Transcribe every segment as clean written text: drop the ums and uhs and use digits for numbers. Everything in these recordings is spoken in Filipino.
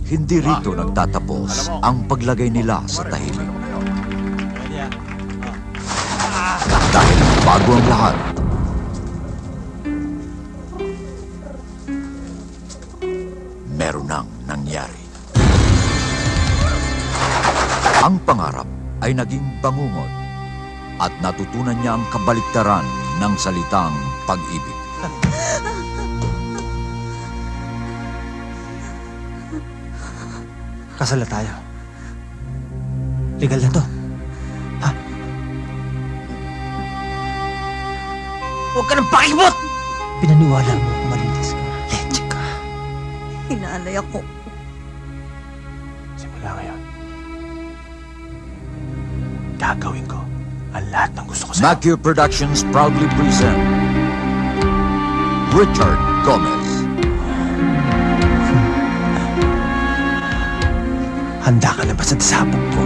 Hindi rito nagtatapos ang paglagay nila sa tahimik. Dahil bago ang lahat, meron nang nangyari. Ang pangarap ay naging bangungot at natutunan niya ang kabaliktaran ng salitang pag-ibig. Kasal na tayo. Legal na to. Ha? Huwag ka nang pakibot! Pinaniwala mo kung malinis ka. Leche ka. Hinalay ako. Simula ngayon, gagawin ko ang lahat ng gusto ko sa'yo. Macchio Productions proudly present Richard Gomez. Handa ka na ba sa dasabog ko?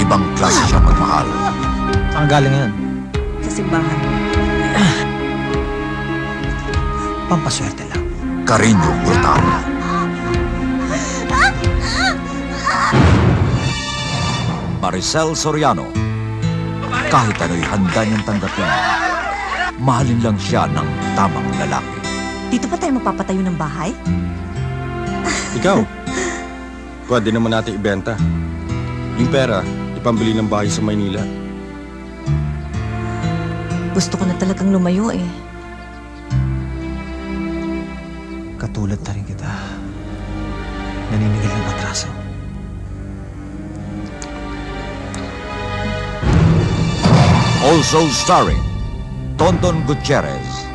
Ibang klase siya magmahal. Saan galing yan? Sa simbahan. Pampaswerte lang. Cariño brutal. Maricel Soriano. Kahit ano'y handa niyang tanggapin, mahalin lang siya ng tamang lalaki. Dito pa tayo magpapatayo ng bahay? Ikaw, pwede naman natin ibenta. Yung pera, ipambili ng bahay sa Maynila. Gusto ko na talagang lumayo eh. Katulad na rin kita. Naninigil ng atraso. Also starring Tonton Gutierrez,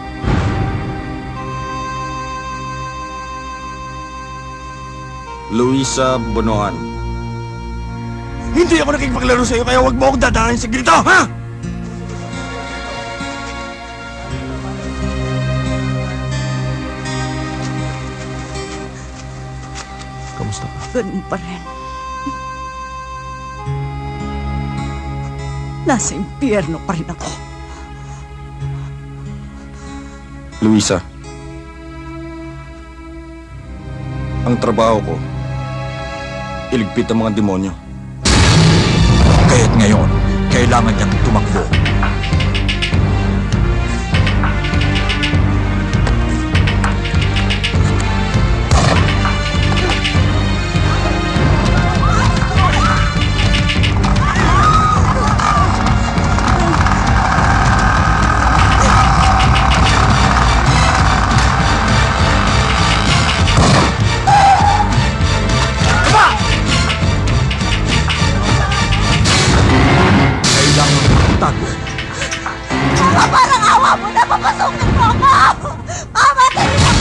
Luisa Bonoan. Hindi ako nakikipaglaro sa'yo kaya huwag mo akong dadaanin sa grito, ha? Kamusta ka? Ganun pa rin. Nasa impyerno pa rin ako. Luisa. Ang trabaho ko, iligpit ang mga demonyo. kaya't ngayon, kailangan niyang tumakbo. Parang awa mo na, papasukin mo ako! Mama, dali na!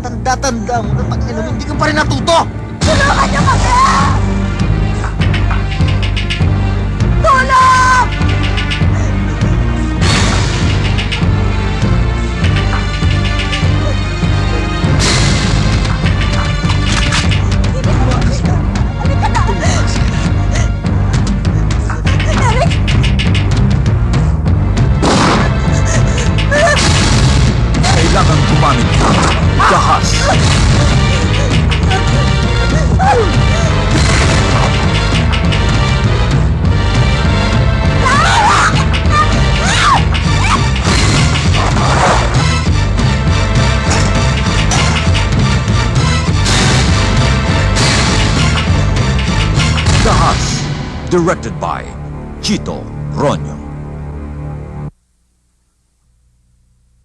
Tanda-tanda mo na pag-inom, hindi ka pa rin natuto! Tulungan niyo kami! Tulong! Kailangan gumamit ng dahas. Dahas, directed by Chito Ronyo.